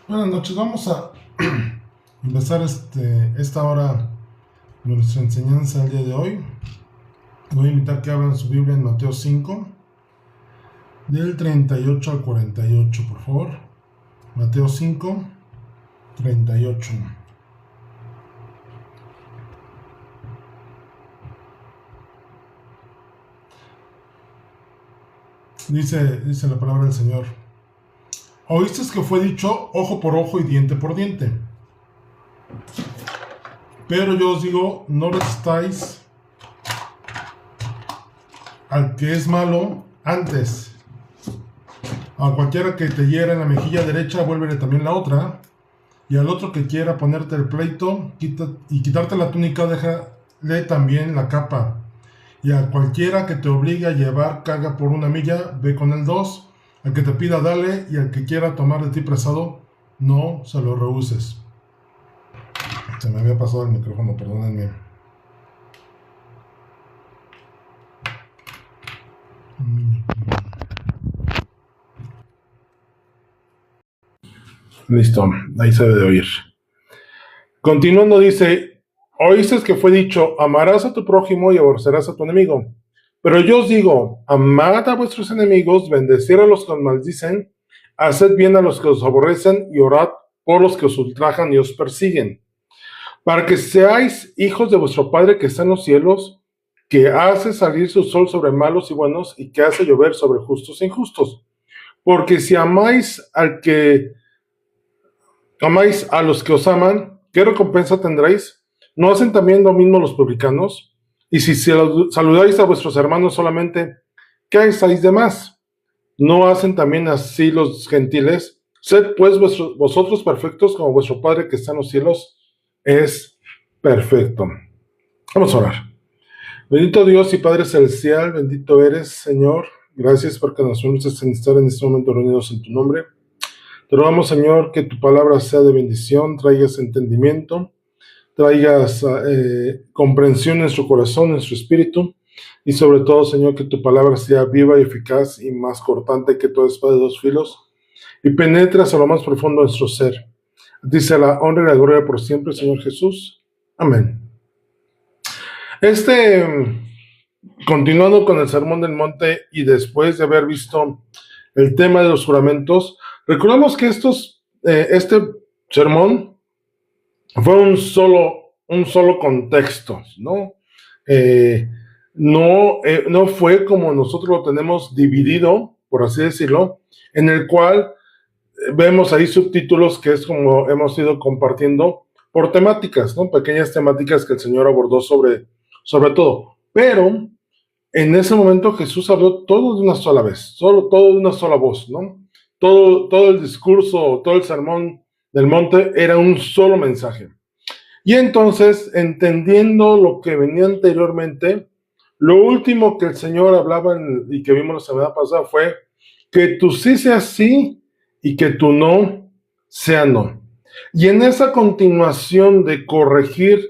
Buenas noches, vamos a empezar esta hora de nuestra enseñanza el día de hoy. Voy a invitar que abran su Biblia en Mateo 5, del 38 al 48, por favor. Mateo 5, 38. Dice la palabra del Señor. Oíste que fue dicho ojo por ojo y diente por diente. Pero yo os digo, no resistáis al que es malo, antes a cualquiera que te hiera en la mejilla derecha, vuélvele también la otra. Y al otro que quiera ponerte el pleito y quitarte la túnica, déjale también la capa. Y a cualquiera que te obligue a llevar carga por 1 milla, ve con el 2. Al que te pida, dale. Y al que quiera tomar de ti prestado, no se lo rehuses. Se me había pasado el micrófono, perdónenme. Listo, ahí se debe de oír. Continuando dice, oíste que fue dicho, amarás a tu prójimo y aborrecerás a tu enemigo. Pero yo os digo, amad a vuestros enemigos, bendecid a los que os maldicen, haced bien a los que os aborrecen y orad por los que os ultrajan y os persiguen, para que seáis hijos de vuestro Padre que está en los cielos, que hace salir su sol sobre malos y buenos y que hace llover sobre justos e injustos. Porque si amáis a los que os aman, ¿qué recompensa tendréis? ¿No hacen también lo mismo los publicanos? Y si saludáis a vuestros hermanos solamente, ¿qué hacéis de más? ¿No hacen también así los gentiles? Sed pues vosotros perfectos como vuestro Padre que está en los cielos es perfecto. Vamos a orar. Bendito Dios y Padre celestial, bendito eres, Señor. Gracias porque nos permites estar en este momento reunidos en tu nombre. Te rogamos, Señor, que tu palabra sea de bendición, traigas entendimiento, traigas comprensión en nuestro corazón, en nuestro espíritu, y sobre todo, Señor, que tu palabra sea viva y eficaz y más cortante que toda espada de 2 filos, y penetre hasta lo más profundo de nuestro ser. Dice la honra y la gloria por siempre, Señor Jesús. Amén. Continuando con el Sermón del Monte y después de haber visto el tema de los juramentos, recordamos que este sermón fue un solo contexto, ¿no? No fue como nosotros lo tenemos dividido, por así decirlo, en el cual vemos ahí subtítulos que es como hemos ido compartiendo por temáticas, ¿no? Pequeñas temáticas que el Señor abordó sobre todo. Pero en ese momento Jesús habló todo de una sola vez, todo de una sola voz, ¿no? Todo el discurso, todo el sermón del monte era un solo mensaje. Y entonces, entendiendo lo que venía anteriormente, lo último que el Señor hablaba y que vimos la semana pasada fue que tu sí sea sí y que tu no sea no. Y en esa continuación de corregir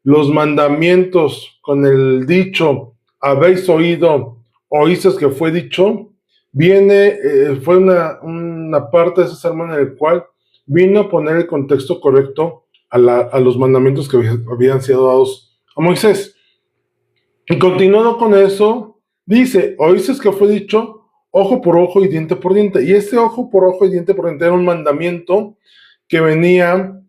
los mandamientos con el dicho, habéis oído, oísteis que fue dicho, fue una parte de ese sermón en el cual vino a poner el contexto correcto a los mandamientos que habían sido dados a Moisés. Y continuando con eso, dice, oísteis que fue dicho, ojo por ojo y diente por diente. Y ese ojo por ojo y diente por diente era un mandamiento que venía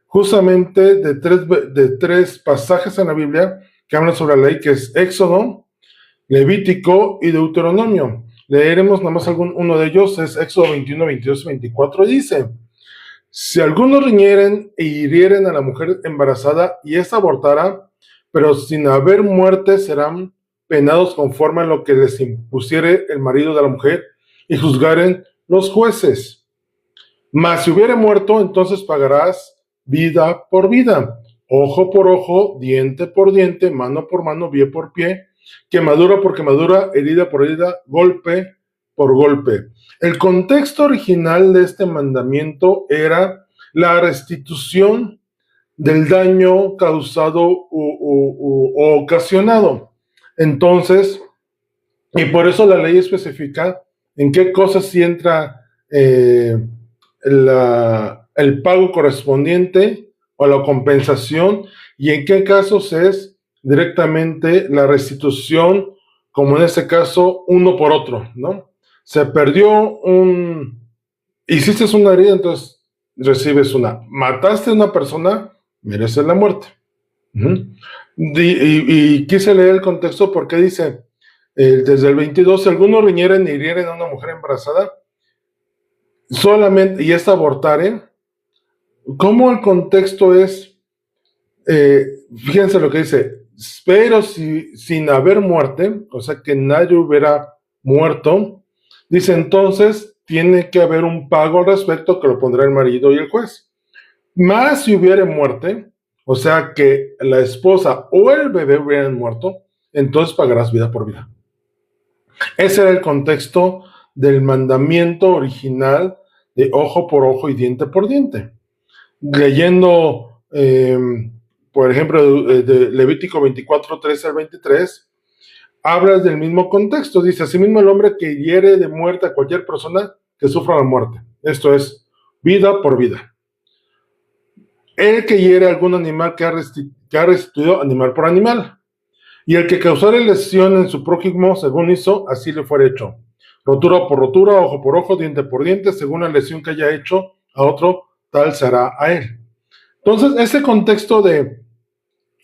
justamente de tres pasajes en la Biblia que hablan sobre la ley, que es Éxodo, Levítico y Deuteronomio. Leeremos nada más uno de ellos, es Éxodo 21, 22 y 24, dice, si algunos riñeren e hirieren a la mujer embarazada y ésta abortara, pero sin haber muerte serán penados conforme a lo que les impusiere el marido de la mujer y juzgaren los jueces. Mas si hubiere muerto, entonces pagarás vida por vida, ojo por ojo, diente por diente, mano por mano, pie por pie, quemadura por quemadura, herida por herida, golpe por golpe. El contexto original de este mandamiento era la restitución del daño causado o ocasionado. Entonces, y por eso la ley especifica en qué cosas sí entra eh, el pago correspondiente o la compensación, y en qué casos es directamente la restitución, como en este caso, uno por otro, ¿no? Se perdió hiciste una herida, entonces recibes una. Mataste a una persona, mereces la muerte. Uh-huh. Y quise leer el contexto porque dice, desde el 22, si alguno riñeren y hirieren a una mujer embarazada, solamente, y esta abortare, ¿cómo el contexto es? Fíjense lo que dice, pero sin haber muerte, o sea que nadie hubiera muerto, dice entonces tiene que haber un pago al respecto que lo pondrá el marido y el juez. Más si hubiera muerte, o sea que la esposa o el bebé hubieran muerto, entonces pagarás vida por vida. Ese era el contexto del mandamiento original de ojo por ojo y diente por diente. Leyendo, por ejemplo, de Levítico 24, 13 al 23, hablas del mismo contexto. Dice, asimismo el hombre que hiere de muerte a cualquier persona que sufra la muerte. Esto es, vida por vida. El que hiere a algún animal que ha restituido animal por animal. Y el que causare lesión en su prójimo, según hizo, así le fuera hecho. Rotura por rotura, ojo por ojo, diente por diente, según la lesión que haya hecho a otro, tal será a él. Entonces, ese contexto de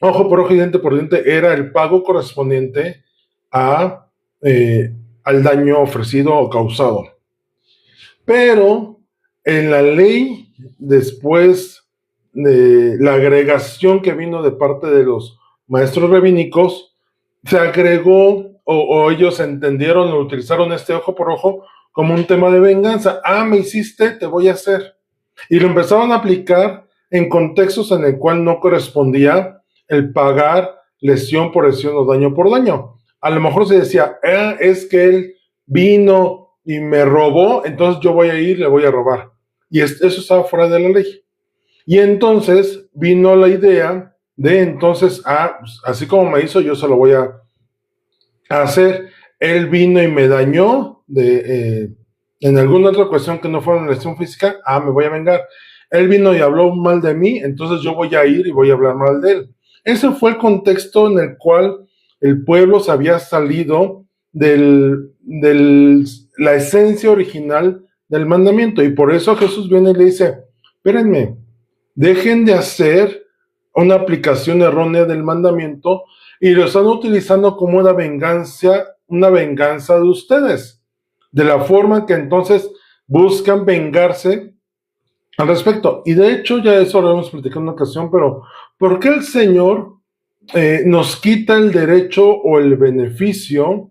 ojo por ojo y diente por diente era el pago correspondiente al daño ofrecido o causado. Pero en la ley, después de la agregación que vino de parte de los maestros rabínicos, se agregó o ellos entendieron o utilizaron este ojo por ojo como un tema de venganza. Me hiciste, te voy a hacer. Y lo empezaron a aplicar en contextos en el cual no correspondía el pagar lesión por lesión o daño por daño. A lo mejor se decía, es que él vino y me robó, entonces yo voy a ir y le voy a robar. Y eso estaba fuera de la ley. Y entonces vino la idea de entonces, pues, así como me hizo, yo se lo voy a hacer. Él vino y me dañó en alguna otra cuestión que no fuera una lesión física, me voy a vengar. Él vino y habló mal de mí, entonces yo voy a ir y voy a hablar mal de él. Ese fue el contexto en el cual el pueblo se había salido de la esencia original del mandamiento. Y por eso Jesús viene y le dice, espérenme, dejen de hacer una aplicación errónea del mandamiento y lo están utilizando como una venganza de ustedes, de la forma que entonces buscan vengarse al respecto. Y de hecho ya eso lo hemos platicado en una ocasión, pero ¿por qué el Señor nos quita el derecho o el beneficio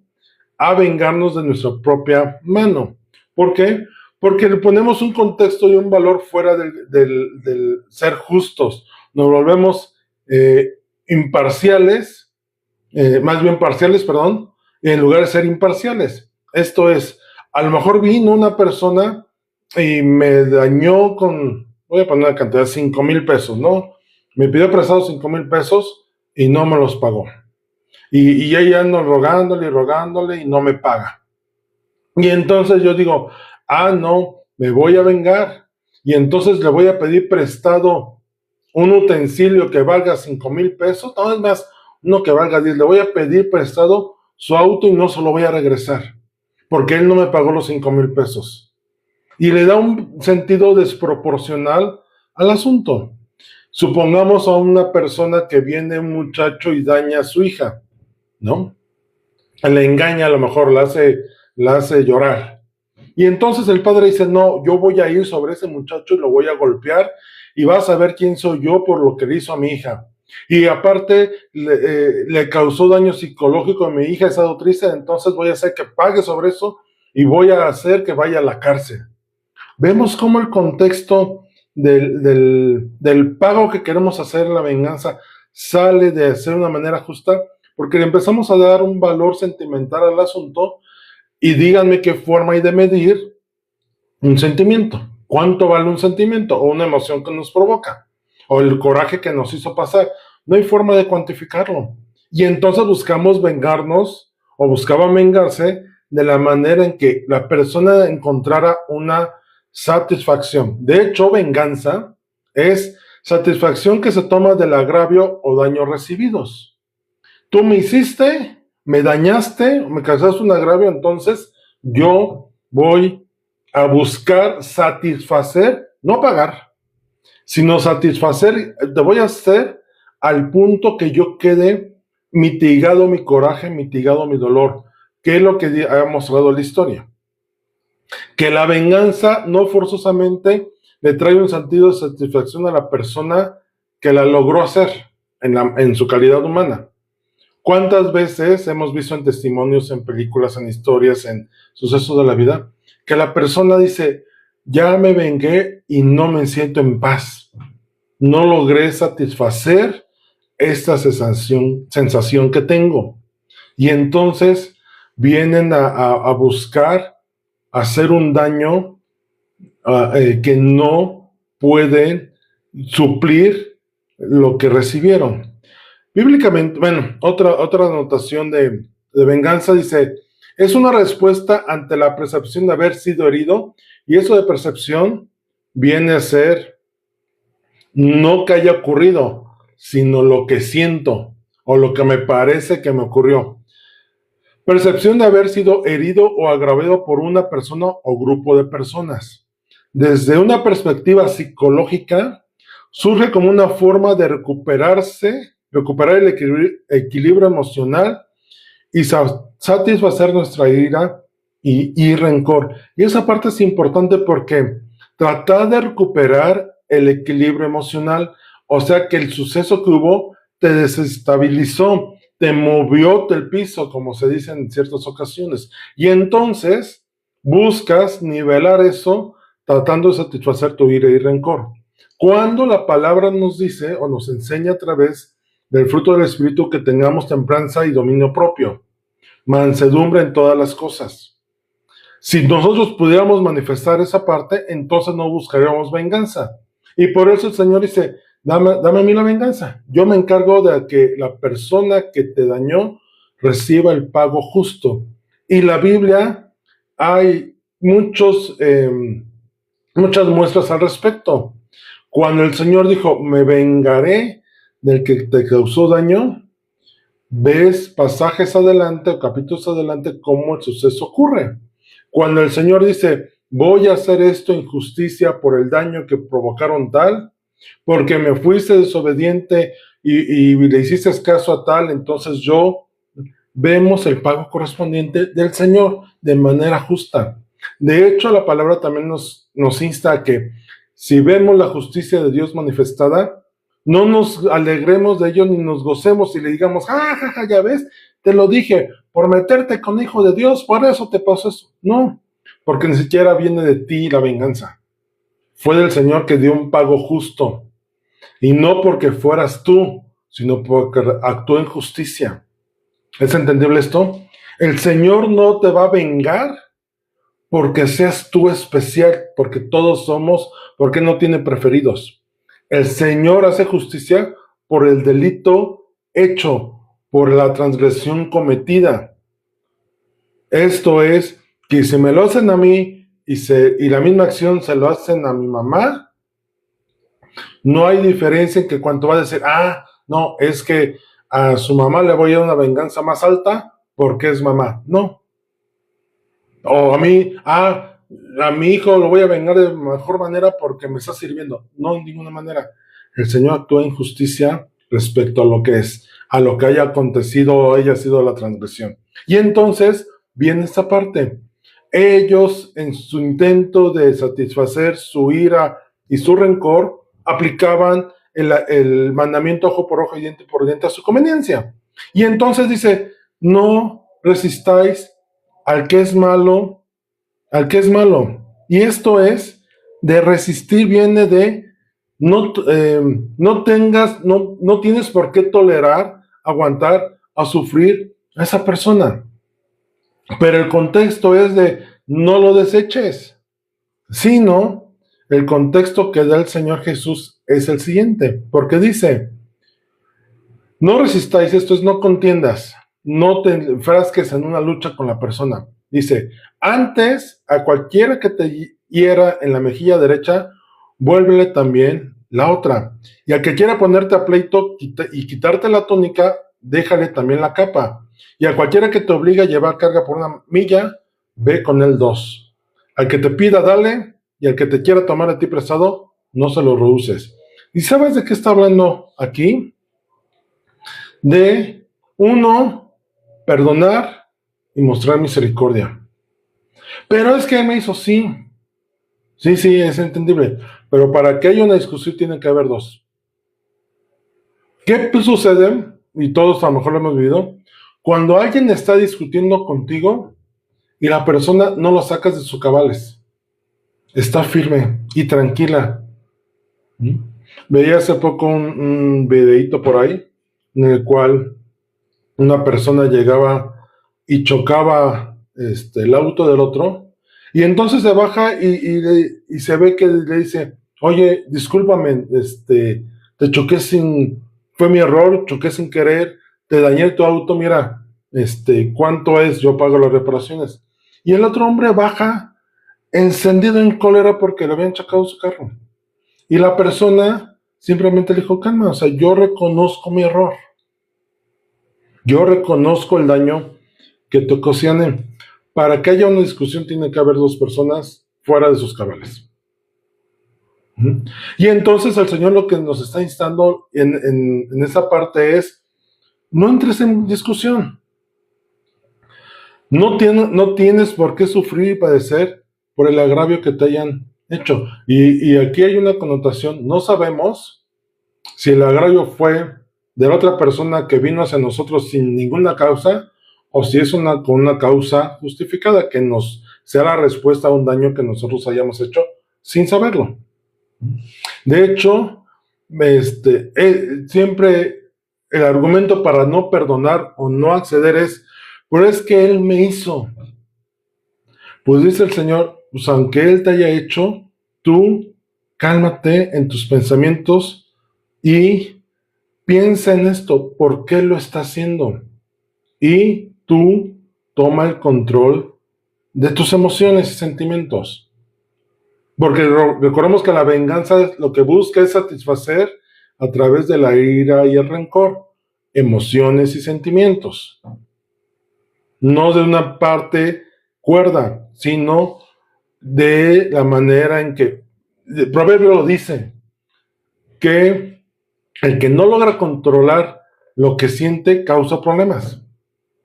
a vengarnos de nuestra propia mano? ¿Por qué? Porque le ponemos un contexto y un valor fuera del ser justos. Nos volvemos imparciales, más bien parciales, perdón, en lugar de ser imparciales. Esto es, a lo mejor vino una persona y me dañó voy a poner una cantidad de 5,000 pesos, ¿no? Me pidió prestado 5,000 pesos y no me los pagó. Y ella ando rogándole y no me paga. Y entonces yo digo, no, me voy a vengar. Y entonces le voy a pedir prestado un utensilio que valga 5,000 pesos, no es más, uno que valga 10, le voy a pedir prestado su auto y no se lo voy a regresar, porque él no me pagó los 5,000 pesos. Y le da un sentido desproporcional al asunto. Supongamos a una persona que viene un muchacho y daña a su hija, ¿no? Le engaña, a lo mejor la hace llorar. Y entonces el padre dice, no, yo voy a ir sobre ese muchacho y lo voy a golpear y vas a ver quién soy yo por lo que le hizo a mi hija. Y aparte le causó daño psicológico a mi hija, es triste, entonces voy a hacer que pague sobre eso y voy a hacer que vaya a la cárcel. Vemos cómo el contexto del pago que queremos hacer, la venganza, sale de ser una manera justa, porque le empezamos a dar un valor sentimental al asunto. Y díganme qué forma hay de medir un sentimiento. ¿Cuánto vale un sentimiento o una emoción que nos provoca? O el coraje que nos hizo pasar. No hay forma de cuantificarlo. Y entonces buscamos vengarnos o buscaban vengarse de la manera en que la persona encontrara una satisfacción. De hecho, venganza es satisfacción que se toma del agravio o daño recibidos. Tú me hiciste, me dañaste, me causaste un agravio, entonces yo voy a buscar satisfacer, no pagar, sino satisfacer, te voy a hacer al punto que yo quede mitigado mi coraje, mitigado mi dolor, que es lo que ha mostrado la historia. Que la venganza no forzosamente le trae un sentido de satisfacción a la persona que la logró hacer en su calidad humana. ¿Cuántas veces hemos visto en testimonios, en películas, en historias, en sucesos de la vida, que la persona dice, ya me vengué y no me siento en paz? No logré satisfacer esta sensación que tengo. Y entonces vienen a buscar hacer un daño que no pueden suplir lo que recibieron. Bíblicamente, bueno, otra anotación de venganza dice, es una respuesta ante la percepción de haber sido herido, y eso de percepción viene a ser no que haya ocurrido, sino lo que siento o lo que me parece que me ocurrió. Percepción de haber sido herido o agravado por una persona o grupo de personas. Desde una perspectiva psicológica, surge como una forma de recuperar el equilibrio emocional y satisfacer nuestra ira y rencor. Y esa parte es importante porque tratar de recuperar el equilibrio emocional, o sea que el suceso que hubo te desestabilizó, te movió del piso, como se dice en ciertas ocasiones, y entonces buscas nivelar eso tratando de satisfacer tu ira y rencor. Cuando la palabra nos dice o nos enseña a través del fruto del Espíritu que tengamos templanza y dominio propio, mansedumbre en todas las cosas. Si nosotros pudiéramos manifestar esa parte, entonces no buscaríamos venganza. Y por eso el Señor dice, dame a mí la venganza. Yo me encargo de que la persona que te dañó reciba el pago justo. Y la Biblia hay muchas muestras al respecto. Cuando el Señor dijo, me vengaré del que te causó daño, ves pasajes adelante o capítulos adelante cómo el suceso ocurre. Cuando el Señor dice, voy a hacer esto en justicia por el daño que provocaron tal, porque me fuiste desobediente y le hiciste caso a tal, entonces vemos el pago correspondiente del Señor de manera justa. De hecho, la palabra también nos insta a que si vemos la justicia de Dios manifestada, no nos alegremos de ello ni nos gocemos y le digamos, ya ves, te lo dije, por meterte con hijo de Dios, por eso te pasó eso. No, porque ni siquiera viene de ti la venganza. Fue del Señor que dio un pago justo. Y no porque fueras tú, sino porque actuó en justicia. ¿Es entendible esto? El Señor no te va a vengar porque seas tú especial, porque todos somos, porque no tiene preferidos. El Señor hace justicia por el delito hecho, por la transgresión cometida. Esto es que si me lo hacen a mí y la misma acción se lo hacen a mi mamá, no hay diferencia en que cuando va a decir, no, es que a su mamá le voy a dar una venganza más alta porque es mamá. No. O a mi hijo lo voy a vengar de mejor manera porque me está sirviendo. No, en ninguna manera. El Señor actúa en justicia respecto a lo que es, a lo que haya acontecido o haya sido la transgresión. Y entonces viene esta parte. Ellos, en su intento de satisfacer su ira y su rencor, aplicaban el mandamiento ojo por ojo y diente por diente a su conveniencia. Y entonces dice, no resistáis al que es malo, Y esto es, de resistir viene de, no tienes por qué tolerar, aguantar, a sufrir a esa persona. Pero el contexto es de, no lo deseches, sino el contexto que da el Señor Jesús es el siguiente, porque dice, no resistáis, esto es, no contiendas, no te enfrasques en una lucha con la persona. Dice, antes a cualquiera que te hiera en la mejilla derecha, vuélvele también la otra. Y al que quiera ponerte a pleito y quitarte la túnica, déjale también la capa. Y a cualquiera que te obligue a llevar carga por 1 milla, ve con él 2. Al que te pida, dale, y al que te quiera tomar a ti prestado, no se lo rehuses. ¿Y sabes de qué está hablando aquí? De, uno, perdonar y mostrar misericordia. Pero es que él me hizo sí. Sí, es entendible. Pero para que haya una discusión tiene que haber 2. ¿Qué sucede? Y todos a lo mejor lo hemos vivido. Cuando alguien está discutiendo contigo y la persona no lo sacas de sus cabales. Está firme y tranquila. Veía hace poco un videíto por ahí en el cual una persona llegaba y chocaba el auto del otro, y entonces se baja y se ve que le dice, oye, discúlpame, te choqué fue mi error, choqué sin querer, te dañé tu auto, mira, ¿cuánto es? Yo pago las reparaciones. Y el otro hombre baja encendido en cólera porque le habían chocado su carro. Y la persona simplemente le dijo, calma, o sea, yo reconozco mi error. Yo reconozco el daño que te ocasioné. Para que haya una discusión tiene que haber 2 personas fuera de sus cabales. Y entonces el Señor lo que nos está instando en esa parte es, no entres en discusión. No tienes por qué sufrir y padecer por el agravio que te hayan hecho. Y aquí hay una connotación, no sabemos si el agravio fue de la otra persona que vino hacia nosotros sin ninguna causa, o si es con una causa justificada, que nos sea la respuesta a un daño que nosotros hayamos hecho sin saberlo. De hecho, siempre el argumento para no perdonar o no acceder es, pero es que Él me hizo. Pues dice el Señor, pues aunque Él te haya hecho, tú cálmate en tus pensamientos y piensa en esto, ¿por qué lo está haciendo? Y tú toma el control de tus emociones y sentimientos. Porque recordemos que la venganza lo que busca es satisfacer a través de la ira y el rencor, emociones y sentimientos. No de una parte cuerda, sino de la manera en que el proverbio lo dice, que el que no logra controlar lo que siente causa problemas.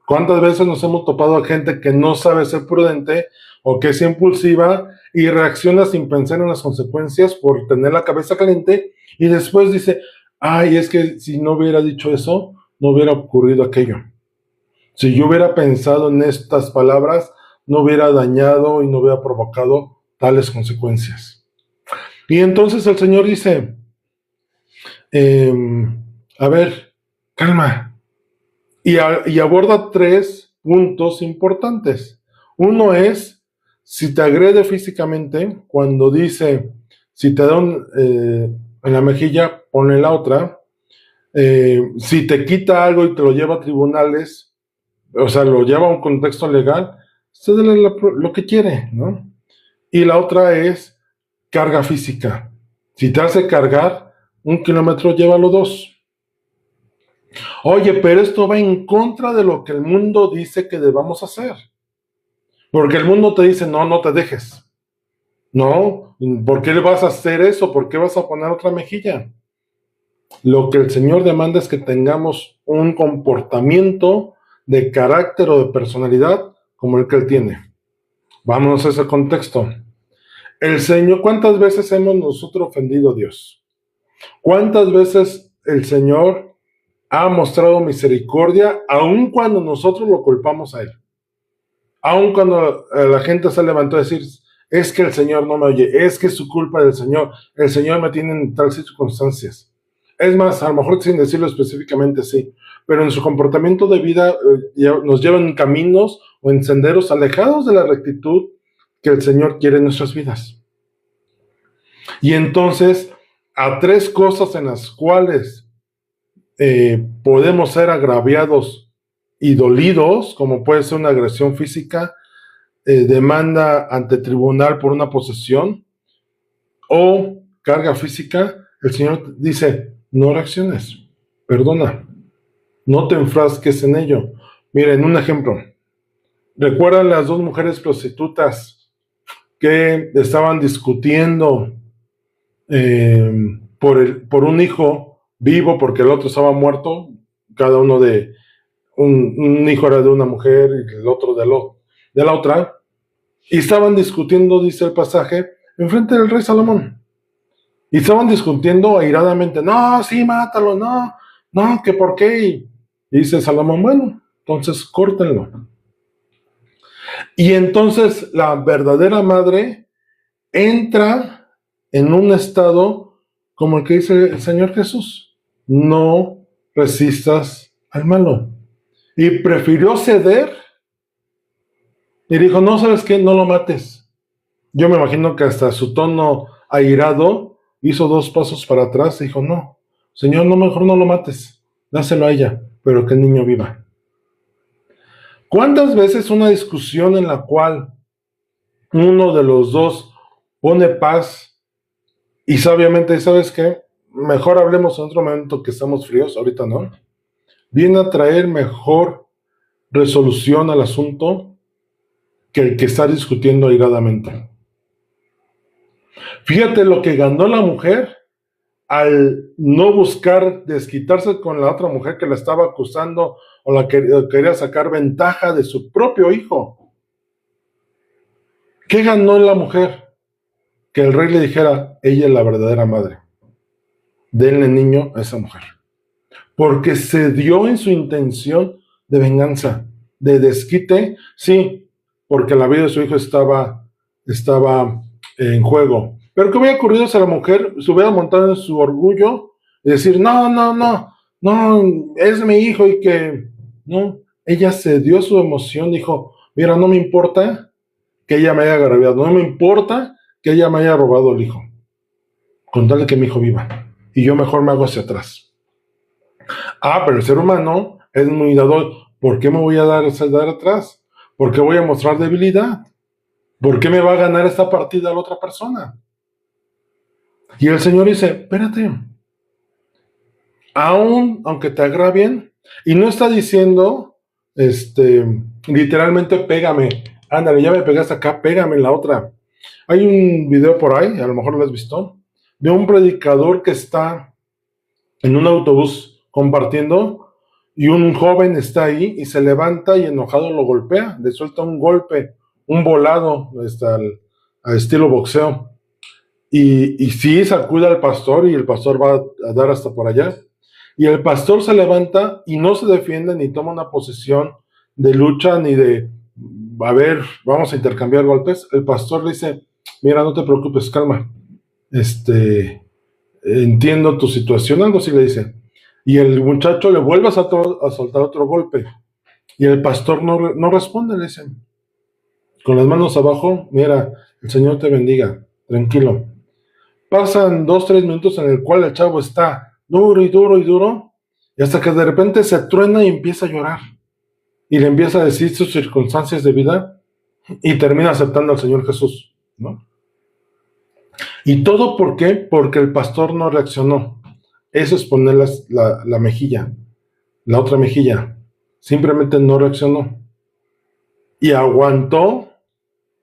¿Cuántas veces nos hemos topado a gente que no sabe ser prudente o que es impulsiva y reacciona sin pensar en las consecuencias por tener la cabeza caliente y después dice, ay, es que si no hubiera dicho eso, no hubiera ocurrido aquello? Si yo hubiera pensado en estas palabras, no hubiera dañado y no hubiera provocado tales consecuencias. Y entonces el Señor dice, a ver, calma. Y aborda 3 puntos importantes. Uno es, si te agrede físicamente, cuando dice, si te da en la mejilla, ponle la otra. Si te quita algo y te lo lleva a tribunales, o sea, lo lleva a un contexto legal, cédele lo que quiere, ¿no? Y la otra es carga física. Si te hace cargar 1 kilómetro, llévalo 2. Oye, pero esto va en contra de lo que el mundo dice que debamos hacer. Porque el mundo te dice, no te dejes. No, ¿por qué vas a hacer eso? ¿Por qué vas a poner otra mejilla? Lo que el Señor demanda es que tengamos un comportamiento de carácter o de personalidad como el que Él tiene. Vámonos a ese contexto. El Señor, ¿cuántas veces hemos nosotros ofendido a Dios? ¿Cuántas veces el Señor ha mostrado misericordia aun cuando nosotros lo culpamos a Él? Aun cuando la gente se levantó a decir, es que el Señor no me oye, es que es su culpa del Señor, el Señor me tiene en tal circunstancias. Es más, a lo mejor sin decirlo específicamente, sí, pero en su comportamiento de vida nos llevan en caminos o en senderos alejados de la rectitud que el Señor quiere en nuestras vidas. Y entonces, a 3 cosas en las cuales podemos ser agraviados y dolidos, como puede ser una agresión física, demanda ante tribunal por una posesión o carga física, el Señor dice, no reacciones, perdona, no te enfrasques en ello. Miren, un ejemplo. ¿Recuerdan las dos mujeres prostitutas que estaban discutiendo por un hijo vivo porque el otro estaba muerto? Cada uno de un hijo era de una mujer y el otro de la otra. Y estaban discutiendo, dice el pasaje, enfrente del rey Salomón. Y estaban discutiendo airadamente, no, sí, mátalo, no, no, que por qué. Y dice Salomón, bueno, entonces córtenlo. Y entonces la verdadera madre entra en un estado como el que dice el Señor Jesús, no resistas al malo. Y prefirió ceder y dijo, no, ¿sabes qué? No lo mates. Yo me imagino que hasta su tono airado hizo 2 pasos para atrás y dijo, no, Señor, no, mejor no lo mates, dáselo a ella, pero que el niño viva. ¿Cuántas veces una discusión en la cual uno de los dos pone paz y sabiamente, ¿sabes qué? Mejor hablemos en otro momento que estamos fríos, ahorita no, viene a traer mejor resolución al asunto que el que está discutiendo airadamente? Fíjate lo que ganó la mujer al no buscar desquitarse con la otra mujer que la estaba acusando o la que quería sacar ventaja de su propio hijo. ¿Qué ganó la mujer? Que el rey le dijera, ella es la verdadera madre. Denle niño a esa mujer. Porque se dio en su intención de venganza, de desquite, sí, porque la vida de su hijo estaba en juego. Pero ¿qué hubiera ocurrido si la mujer se hubiera montado en su orgullo y decir, no, no, no, no, es mi hijo y que... No, ella se dio su emoción, dijo, mira, no me importa que ella me haya agraviado, no me importa que ella me haya robado el hijo, con tal de que mi hijo viva. Y yo mejor me hago hacia atrás. Ah, pero el ser humano es muy dador. ¿Por qué me voy a dar atrás? ¿Por qué voy a mostrar debilidad? ¿Por qué me va a ganar esta partida la otra persona? Y el Señor dice, espérate, aunque te agravien, y no está diciendo, literalmente pégame, ándale, ya me pegaste acá, pégame en la otra. Hay un video por ahí, a lo mejor lo has visto, de un predicador que está en un autobús compartiendo y un joven está ahí y se levanta y enojado lo golpea, le suelta un golpe, un volado al estilo boxeo. Y sí, sacude al pastor y el pastor va a dar hasta por allá. Y el pastor se levanta y no se defiende ni toma una posición de lucha ni de, a ver, vamos a intercambiar golpes. El pastor le dice, mira, no te preocupes, calma. Entiendo tu situación, algo así le dice. Y el muchacho le vuelve a soltar otro golpe. Y el pastor no responde, le dice, con las manos abajo, mira, el Señor te bendiga, tranquilo. Pasan 2-3 minutos en el cual el chavo está duro y duro y duro, y hasta que de repente se truena y empieza a llorar. Y le empieza a decir sus circunstancias de vida y termina aceptando al Señor Jesús, ¿no? ¿Y todo por qué? Porque el pastor no reaccionó. Eso es poner la mejilla, la otra mejilla. Simplemente no reaccionó. Y aguantó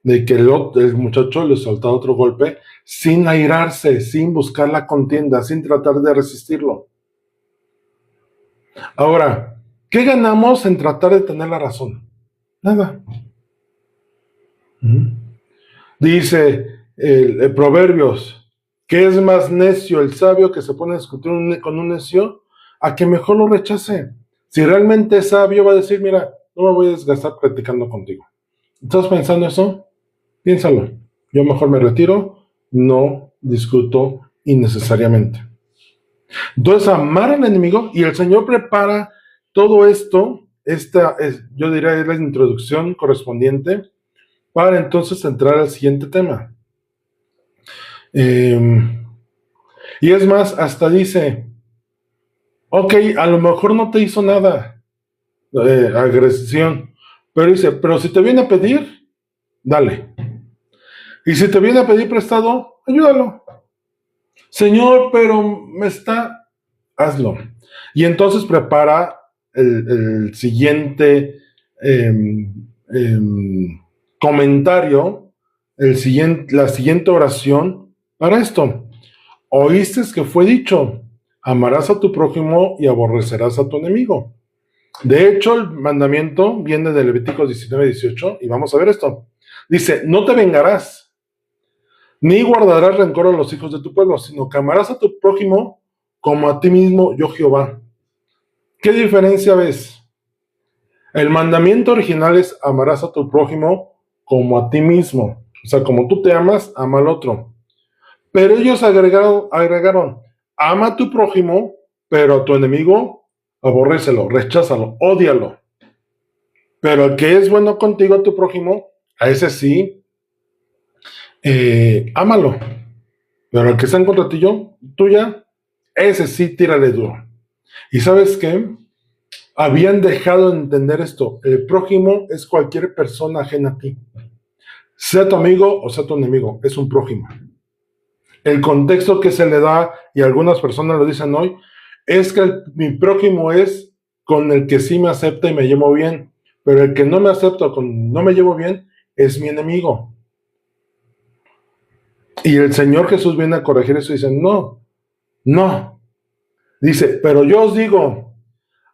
de que el muchacho le soltara otro golpe sin airarse, sin buscar la contienda, sin tratar de resistirlo. Ahora, ¿qué ganamos en tratar de tener la razón? Nada. Dice el Proverbios, ¿qué es más necio el sabio que se pone a discutir con un necio a que mejor lo rechace? Si realmente es sabio, va a decir, mira, no me voy a desgastar platicando contigo. ¿Estás pensando eso? Piénsalo. Yo mejor me retiro, no discuto innecesariamente. Entonces, amar al enemigo, y el Señor prepara todo esto, yo diría es la introducción correspondiente, para entonces entrar al siguiente tema. Y es más, hasta dice, ok, a lo mejor no te hizo nada, agresión, pero dice, pero si te viene a pedir, dale. Y si te viene a pedir prestado, ayúdalo. Señor, pero me está... Hazlo. Y entonces prepara el siguiente comentario, la siguiente oración para esto. Oíste que fue dicho, amarás a tu prójimo y aborrecerás a tu enemigo. De hecho, el mandamiento viene de Levíticos 19:18, y vamos a ver esto. Dice, no te vengarás, ni guardarás rencor a los hijos de tu pueblo, sino que amarás a tu prójimo como a ti mismo, yo Jehová. ¿Qué diferencia ves? El mandamiento original es amarás a tu prójimo como a ti mismo. O sea, como tú te amas, ama al otro. Pero ellos agregaron, ama a tu prójimo, pero a tu enemigo, aborrécelo, recházalo, ódialo. Pero el que es bueno contigo, a tu prójimo, a ese sí, ámalo. Pero el que está en contra tuya, ese sí, tírale duro. ¿Y sabes qué? Habían dejado de entender esto. El prójimo es cualquier persona ajena a ti. Sea tu amigo o sea tu enemigo, es un prójimo. El contexto que se le da, y algunas personas lo dicen hoy, es que mi prójimo es con el que sí me acepta y me llevo bien, pero el que no me acepta o no me llevo bien es mi enemigo. Y el Señor Jesús viene a corregir eso y dice, no. Dice, pero yo os digo,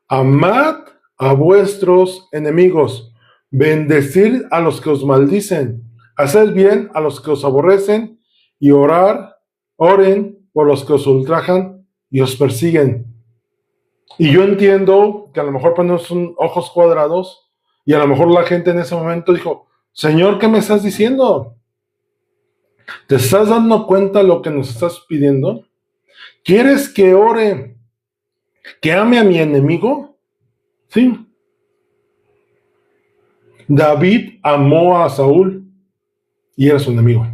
amad a vuestros enemigos, bendecid a los que os maldicen, haced bien a los que os aborrecen y oren por los que os ultrajan y os persiguen. Y yo entiendo que a lo mejor ponemos ojos cuadrados y a lo mejor la gente en ese momento dijo, Señor, ¿qué me estás diciendo? ¿Te estás dando cuenta de lo que nos estás pidiendo? ¿Quieres que ore, que ame a mi enemigo? Sí. David amó a Saúl y era su enemigo,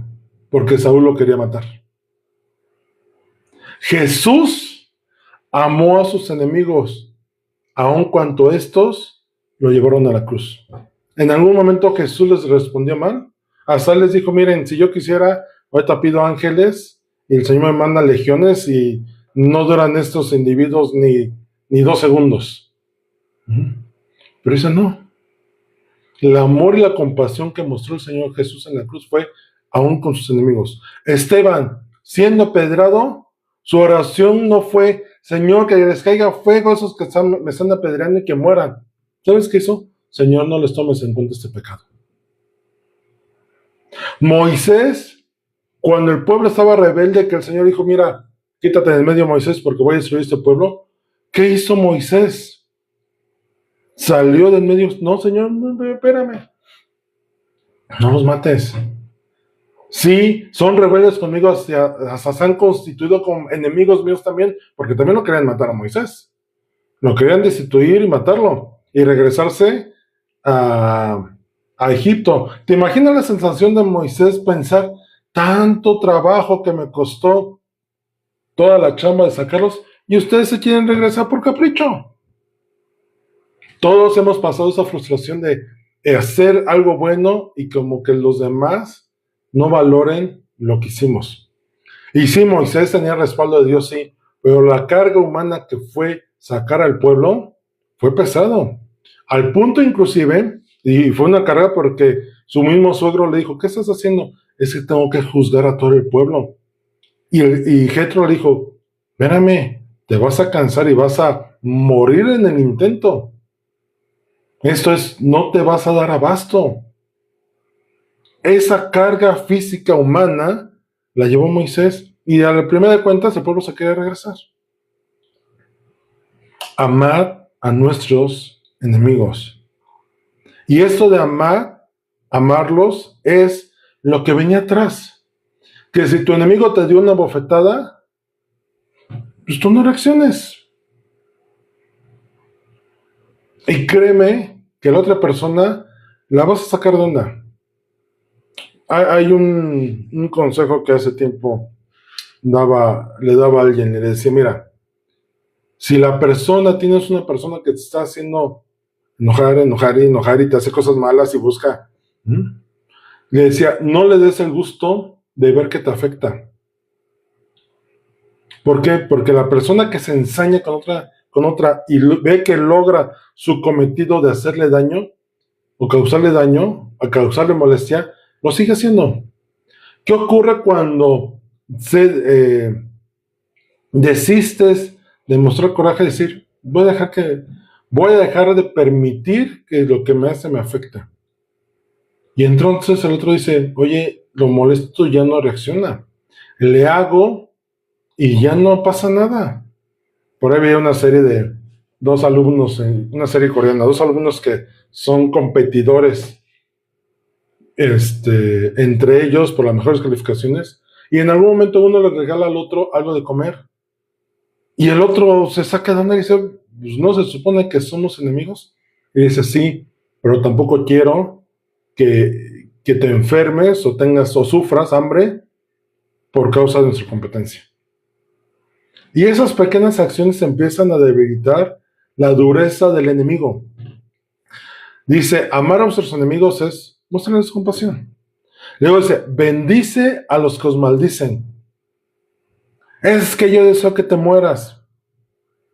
porque Saúl lo quería matar. Jesús amó a sus enemigos, aun cuando estos lo llevaron a la cruz. En algún momento Jesús les respondió mal. Hasta les dijo, miren, si yo quisiera, ahorita pido ángeles y el Señor me manda legiones y no duran estos individuos ni 2 segundos. Pero dice, no. El amor y la compasión que mostró el Señor Jesús en la cruz fue aún con sus enemigos. Esteban, siendo apedreado, su oración no fue, Señor, que les caiga fuego a esos que me están apedreando y que mueran. ¿Sabes qué hizo? Señor, no les tomes en cuenta este pecado. Moisés, cuando el pueblo estaba rebelde, que el Señor dijo, mira, quítate del medio, Moisés, porque voy a destruir este pueblo. ¿Qué hizo Moisés? Salió del medio. No, Señor, no, espérame. No los mates. Sí, son rebeldes conmigo, hasta se han constituido como enemigos míos también, porque también lo querían matar a Moisés. Lo querían destituir y matarlo, y regresarse a Egipto. ¿Te imaginas la sensación de Moisés pensar, tanto trabajo que me costó toda la chamba de sacarlos, y ustedes se quieren regresar por capricho? Todos hemos pasado esa frustración de hacer algo bueno y como que los demás no valoren lo que hicimos. Y sí, Moisés tenía respaldo de Dios, sí, pero la carga humana que fue sacar al pueblo fue pesado. Al punto inclusive, y fue una carga porque su mismo suegro le dijo, ¿qué estás haciendo? Es que tengo que juzgar a todo el pueblo. Y Jetro le dijo, espérame, te vas a cansar y vas a morir en el intento. Esto es, no te vas a dar abasto. Esa carga física humana la llevó Moisés y a la primera de cuentas el pueblo se quería regresar. Amad a nuestros enemigos. Y esto de amarlos, es lo que venía atrás. Que si tu enemigo te dio una bofetada, pues tú no reacciones. Y créeme que la otra persona la vas a sacar de onda. Hay un consejo que hace tiempo le daba a alguien, le decía, mira, si tienes una persona que te está haciendo enojar y te hace cosas malas y busca, Le decía, no le des el gusto de ver que te afecta. ¿Por qué? Porque la persona que se ensaña con otra y ve que logra su cometido de hacerle daño o causarle molestia, lo sigue haciendo. ¿Qué ocurre cuando desistes de mostrar coraje y decir, voy a dejar de permitir que lo que me hace me afecte? Y entonces el otro dice, oye, lo molesto ya no reacciona. Le hago y ya no pasa nada. Por ahí veía una serie de dos alumnos, una serie coreana, dos alumnos que son competidores entre ellos por las mejores calificaciones, y en algún momento uno le regala al otro algo de comer, y el otro se saca de onda y dice, pues no se supone que somos enemigos, y dice, sí, pero tampoco quiero que te enfermes o tengas o sufras hambre por causa de nuestra competencia. Y esas pequeñas acciones empiezan a debilitar la dureza del enemigo. Dice, amar a nuestros enemigos es mostrarles compasión. Luego dice, bendice a los que os maldicen. Es que yo deseo que te mueras.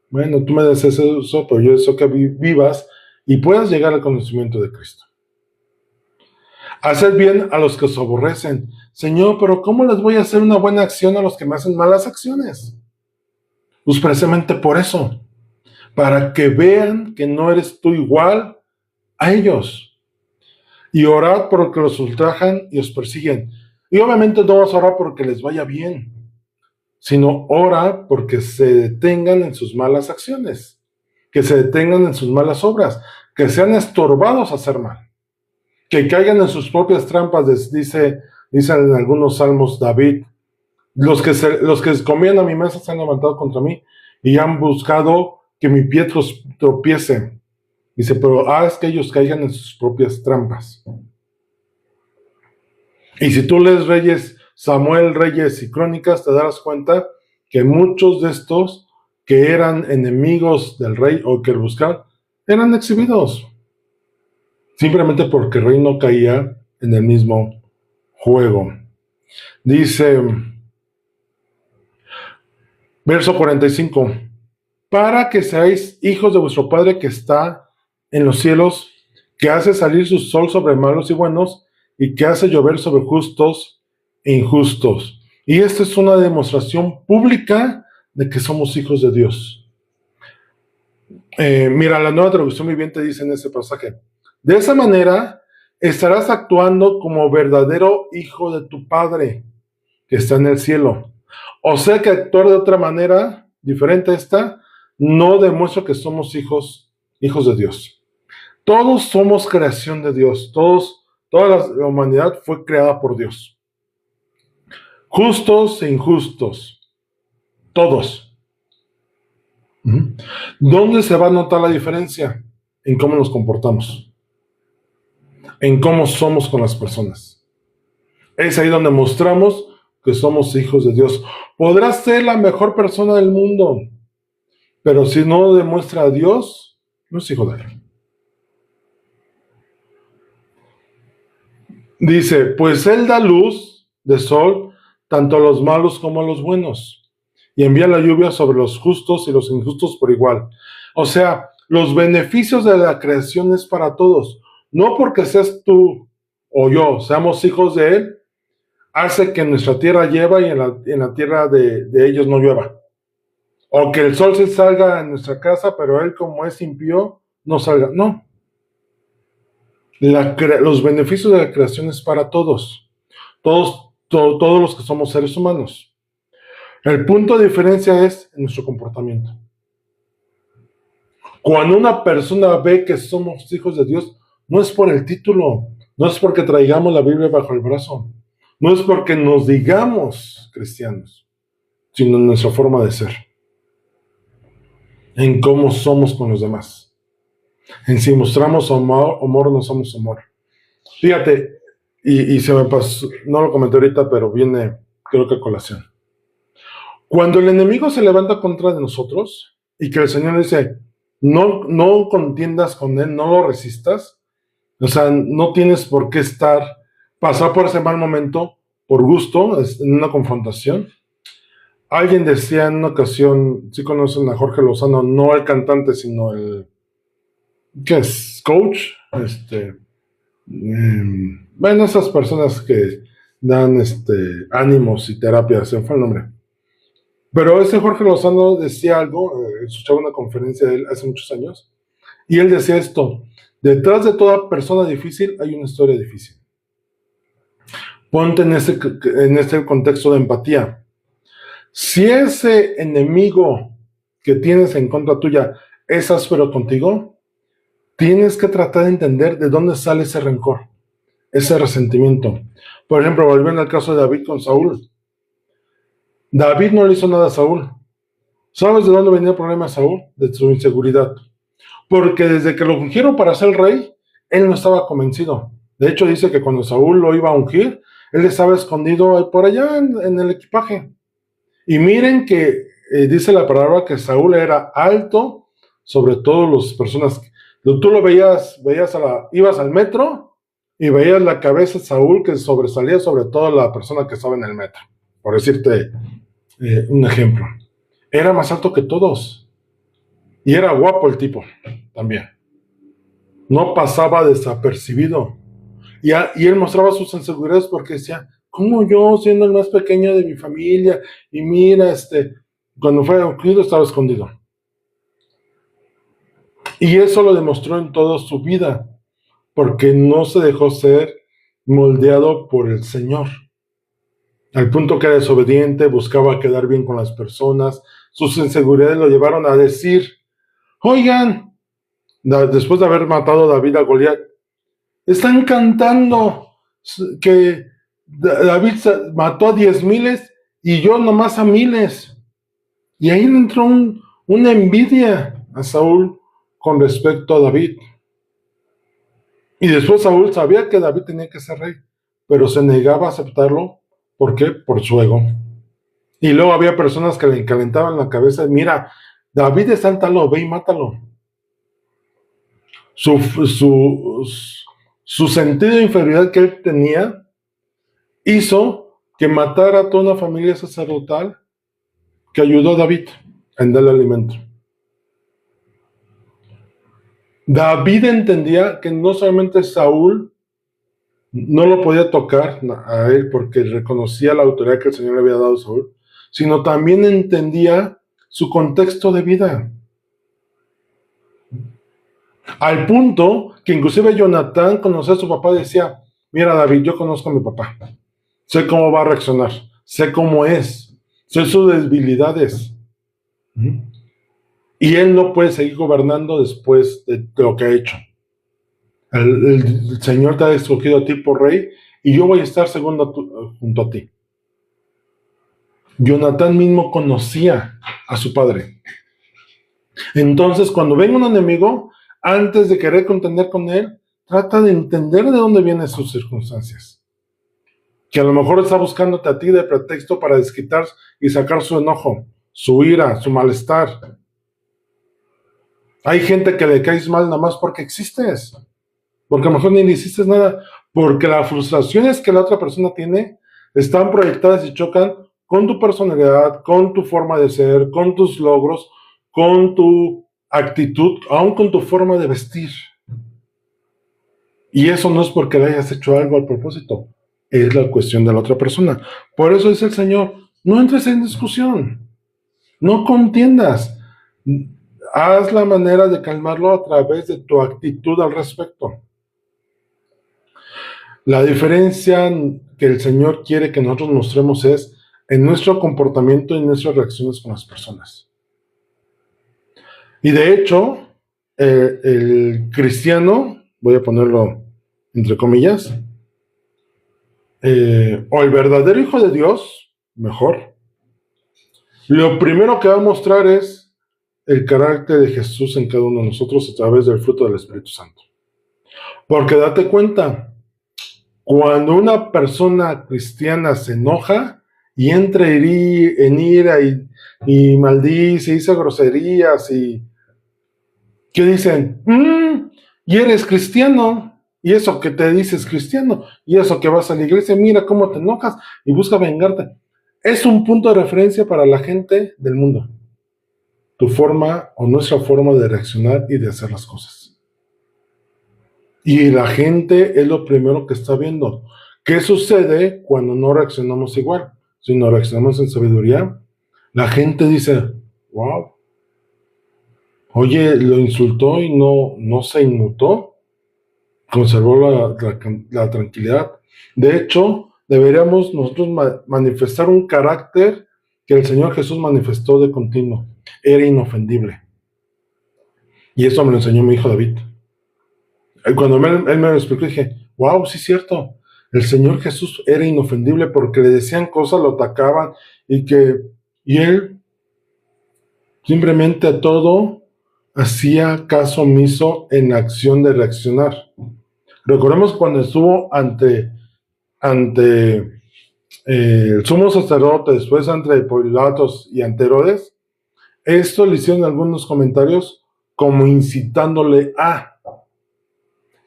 Bueno, tú me deseas eso, pero yo deseo que vivas y puedas llegar al conocimiento de Cristo. Hacer bien a los que os aborrecen. Señor, pero ¿cómo les voy a hacer una buena acción a los que me hacen malas acciones? Pues precisamente por eso, para que vean que no eres tú igual a ellos. Y orad por los que los ultrajan y os persiguen. Y obviamente no vas a orar porque les vaya bien, sino ora porque se detengan en sus malas acciones, que se detengan en sus malas obras, que sean estorbados a hacer mal, que caigan en sus propias trampas, dicen en algunos salmos David, los que comían a mi mesa se han levantado contra mí y han buscado que mi pie tropiece. Dice, pero haz que ellos caigan en sus propias trampas. Y si tú lees Samuel, Reyes y Crónicas, te darás cuenta que muchos de estos que eran enemigos del rey o que lo buscaban, eran exhibidos. Simplemente porque el rey no caía en el mismo juego. Dice, verso 45, para que seáis hijos de vuestro Padre que está en los cielos, que hace salir su sol sobre malos y buenos, y que hace llover sobre justos e injustos. Y esta es una demostración pública de que somos hijos de Dios. Mira, la Nueva Traducción Viviente dice en ese pasaje, de esa manera estarás actuando como verdadero hijo de tu Padre que está en el cielo. O sea que actuar de otra manera diferente a esta no demuestra que somos hijos de Dios. Todos somos creación de Dios. Toda la humanidad fue creada por Dios. Justos e injustos. Todos. ¿Dónde se va a notar la diferencia? En cómo nos comportamos. En cómo somos con las personas. Es ahí donde mostramos que somos hijos de Dios. Podrás ser la mejor persona del mundo, pero si no demuestra a Dios, no es hijo de Él. Dice, pues Él da luz de sol tanto a los malos como a los buenos, y envía la lluvia sobre los justos y los injustos por igual. O sea, los beneficios de la creación es para todos. No porque seas tú o yo, seamos hijos de Él, hace que nuestra tierra llueva y en la tierra de ellos no llueva. O que el sol se salga en nuestra casa, pero Él, como es impío, no salga. No. Los beneficios de la creación es para todos. Todos los que somos seres humanos. El punto de diferencia es en nuestro comportamiento. Cuando una persona ve que somos hijos de Dios, no es por el título, no es porque traigamos la Biblia bajo el brazo, no es porque nos digamos cristianos, sino en nuestra forma de ser, en cómo somos con los demás, en si mostramos amor o no somos amor. Fíjate, y se me pasó, no lo comenté ahorita, pero viene, creo que a colación. Cuando el enemigo se levanta contra de nosotros y que el Señor dice, no contiendas con él, no lo resistas, o sea, no tienes por qué estar pasar por ese mal momento por gusto, en una confrontación. Alguien decía en una ocasión, sí conocen a Jorge Lozano, no el cantante, sino el, ¿qué es? Coach, bueno, esas personas que dan ánimos y terapias, se me fue el nombre. Pero ese Jorge Lozano decía algo, escuchaba una conferencia de él hace muchos años, y él decía esto: detrás de toda persona difícil hay una historia difícil. Ponte en ese contexto de empatía. Si ese enemigo que tienes en contra tuya es áspero contigo, tienes que tratar de entender de dónde sale ese rencor, ese resentimiento. Por ejemplo, volviendo al caso de David con Saúl. David no le hizo nada a Saúl. ¿Sabes de dónde venía el problema de Saúl? De su inseguridad. Porque desde que lo ungieron para ser rey, él no estaba convencido. De hecho, dice que cuando Saúl lo iba a ungir, él estaba escondido por allá en el equipaje. Y miren que dice la palabra que Saúl era alto sobre todo las personas. Tú lo veías ibas al metro y veías la cabeza de Saúl que sobresalía sobre toda la persona que estaba en el metro. Por decirte un ejemplo. Era más alto que todos. Y era guapo el tipo también. No pasaba desapercibido. Y él mostraba sus inseguridades porque decía, ¿cómo yo, siendo el más pequeño de mi familia? Y mira, cuando fue ungido estaba escondido. Y eso lo demostró en toda su vida, porque no se dejó ser moldeado por el Señor. Al punto que era desobediente, buscaba quedar bien con las personas. Sus inseguridades lo llevaron a decir, oigan, después de haber matado a David a Goliat, están cantando que David mató a 10,000 y yo nomás a 1,000. Y ahí entró una envidia a Saúl con respecto a David. Y después Saúl sabía que David tenía que ser rey, pero se negaba a aceptarlo. ¿Por qué? Por su ego. Y luego había personas que le calentaban la cabeza. Mira, David es sáltalo, ve y mátalo. Su sentido de inferioridad que él tenía hizo que matara a toda una familia sacerdotal que ayudó a David en darle alimento. David entendía que no solamente Saúl no lo podía tocar a él porque reconocía la autoridad que el Señor le había dado a Saúl, sino también entendía su contexto de vida. Al punto que inclusive Jonatán conocía a su papá y decía, mira David, yo conozco a mi papá, sé cómo va a reaccionar, sé cómo es, sé sus debilidades. Y él no puede seguir gobernando después de lo que ha hecho. El Señor te ha escogido a ti por rey y yo voy a estar junto a ti. Jonatán mismo conocía a su padre. Entonces, cuando venga un enemigo, antes de querer contender con él, trata de entender de dónde vienen sus circunstancias. Que a lo mejor está buscándote a ti de pretexto para desquitar y sacar su enojo, su ira, su malestar. Hay gente que le caes mal nada más porque existes. Porque a lo mejor ni le hiciste nada. Porque las frustraciones que la otra persona tiene están proyectadas y chocan con tu personalidad, con tu forma de ser, con tus logros, con tu actitud, aún con tu forma de vestir. Y eso no es porque le hayas hecho algo al propósito. Es la cuestión de la otra persona. Por eso dice el Señor, no entres en discusión. No contiendas. Haz la manera de calmarlo a través de tu actitud al respecto. La diferencia que el Señor quiere que nosotros mostremos es en nuestro comportamiento y en nuestras reacciones con las personas. Y de hecho, el cristiano, voy a ponerlo entre comillas, o el verdadero hijo de Dios, mejor, lo primero que va a mostrar es el carácter de Jesús en cada uno de nosotros a través del fruto del Espíritu Santo. Porque date cuenta, cuando una persona cristiana se enoja y entra en ira y maldice, y dice groserías y ¿qué dicen? Y eres cristiano Y eso que te dices cristiano, y eso que vas a la iglesia, mira cómo te enojas y busca vengarte. Es un punto de referencia para la gente del mundo. Tu forma o nuestra forma de reaccionar y de hacer las cosas. Y la gente es lo primero que está viendo. ¿Qué sucede cuando no reaccionamos igual? Si no reaccionamos en sabiduría, la gente dice, wow, oye, lo insultó y no se inmutó, conservó la tranquilidad. De hecho, deberíamos nosotros manifestar un carácter que el Señor Jesús manifestó de continuo. Era inofendible. Y eso me lo enseñó mi hijo David. Cuando él me lo explicó, dije, wow, sí es cierto. El Señor Jesús era inofendible porque le decían cosas, lo atacaban y él simplemente a todo hacía caso omiso en la acción de reaccionar. Recordemos cuando estuvo ante el sumo sacerdote, después ante Pilatos y ante Herodes. Esto le hicieron algunos comentarios como incitándole a.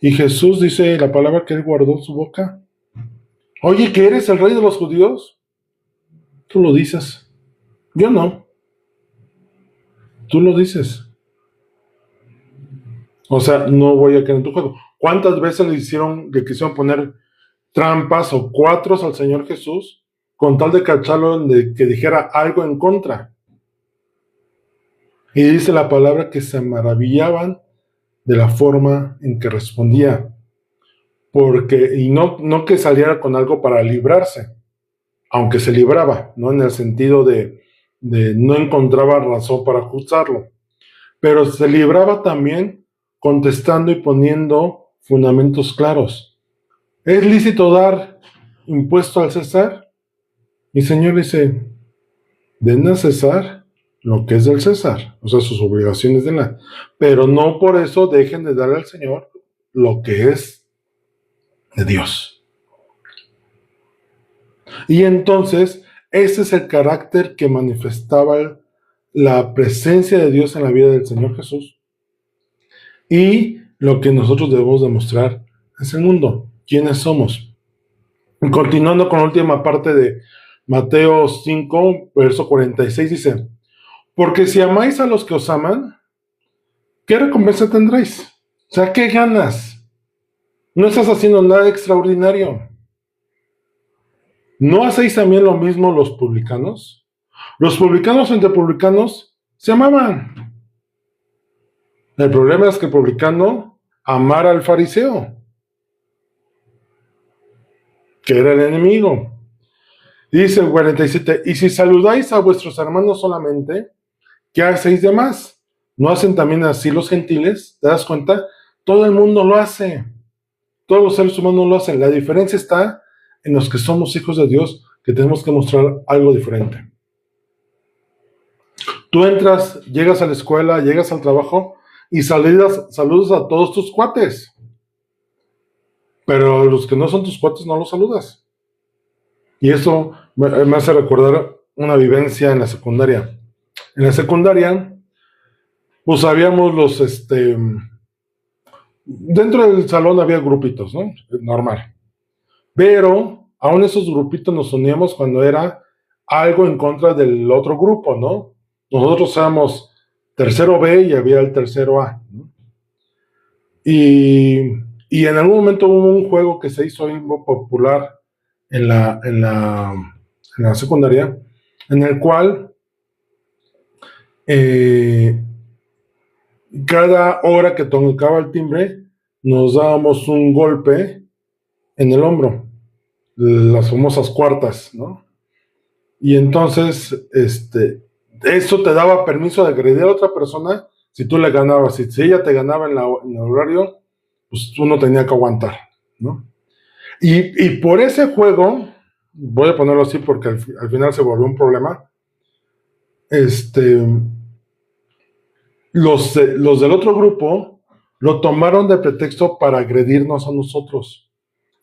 Y Jesús dice la palabra que él guardó en su boca. Oye, ¿que eres el rey de los judíos? Tú lo dices. Yo no. Tú lo dices. O sea, no voy a caer en tu juego. ¿Cuántas veces le quisieron poner trampas o cuatros al Señor Jesús con tal de cacharlo de que dijera algo en contra? Y dice la palabra que se maravillaban de la forma en que respondía. Y no que saliera con algo para librarse, aunque se libraba, ¿no? En el sentido de no encontraba razón para acusarlo. Pero se libraba también contestando y poniendo fundamentos claros. ¿Es lícito dar impuesto al César? Mi Señor dice, den a César lo que es del César, o sea, sus obligaciones de la... Pero no por eso dejen de darle al Señor lo que es de Dios. Y entonces, ese es el carácter que manifestaba la presencia de Dios en la vida del Señor Jesús. Y lo que nosotros debemos demostrar es el mundo. ¿Quiénes somos? Y continuando con la última parte de Mateo 5, verso 46, dice, porque si amáis a los que os aman, ¿qué recompensa tendréis? O sea, ¿qué ganas? No estás haciendo nada extraordinario. ¿No hacéis también lo mismo los publicanos? Los publicanos entre publicanos se amaban. El problema es que el publicano amara al fariseo, que era el enemigo. Dice el 47, y si saludáis a vuestros hermanos solamente, ¿qué hacéis de más? ¿No hacen también así los gentiles? ¿Te das cuenta? Todo el mundo lo hace. Todos los seres humanos lo hacen. La diferencia está en los que somos hijos de Dios, que tenemos que mostrar algo diferente. Tú entras, llegas a la escuela, llegas al trabajo y saludas a todos tus cuates. Pero a los que no son tus cuates no los saludas. Y eso me hace recordar una vivencia en la secundaria. En la secundaria, pues habíamos dentro del salón había grupitos, ¿no? Normal. Pero aún esos grupitos nos uníamos cuando era algo en contra del otro grupo, ¿no? Nosotros éramos tercero B y había el tercero A, ¿no? Y en algún momento hubo un juego que se hizo muy popular en la secundaria, en el cual cada hora que tocaba el timbre nos dábamos un golpe en el hombro, las famosas cuartas, ¿no? Y entonces eso te daba permiso de agredir a otra persona si tú le ganabas. Si ella te ganaba en el horario, pues tú no tenías que aguantar, ¿no? Y por ese juego, voy a ponerlo así porque al final se volvió un problema, los del otro grupo lo tomaron de pretexto para agredirnos a nosotros.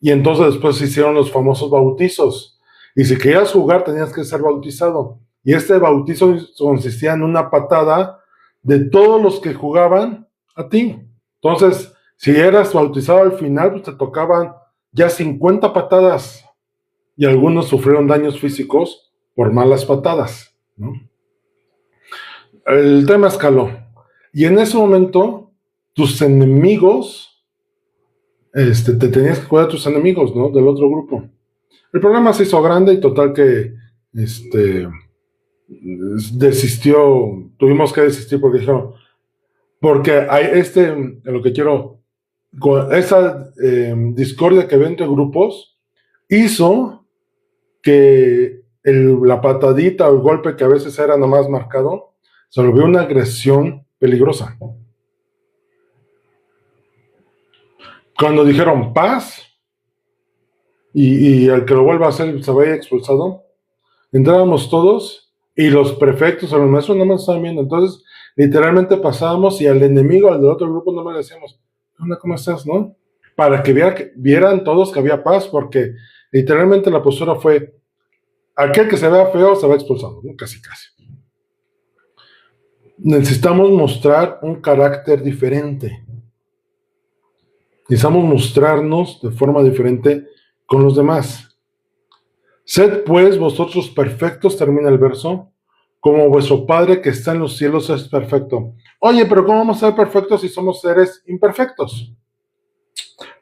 Y entonces después se hicieron los famosos bautizos. Y si querías jugar tenías que ser bautizado. Y este bautizo consistía en una patada de todos los que jugaban a ti. Entonces Si eras bautizado al final, pues te tocaban ya 50 patadas y algunos sufrieron daños físicos por malas patadas, ¿no? El tema escaló. Y en ese momento, tus enemigos, te tenías que cuidar de tus enemigos, ¿no? Del otro grupo. El problema se hizo grande y total que, desistió, tuvimos que desistir porque dijeron, porque hay lo que quiero, esa discordia que había entre grupos, hizo que la patadita o el golpe que a veces era nomás marcado, se volvió una agresión peligrosa. Cuando dijeron paz, y el que lo vuelva a hacer se vaya expulsado, entrábamos todos y los prefectos o los maestros no me estaban viendo. Entonces, literalmente pasábamos y al enemigo, al del otro grupo, no le decíamos, hola, ¿cómo estás? ¿No? Para que vieran todos que había paz, porque literalmente la postura fue, aquel que se vea feo se va expulsado, ¿no? Casi, casi. Necesitamos mostrar un carácter diferente. Necesitamos mostrarnos de forma diferente con los demás. Sed pues vosotros perfectos, termina el verso, como vuestro Padre que está en los cielos es perfecto. Oye, pero ¿cómo vamos a ser perfectos si somos seres imperfectos?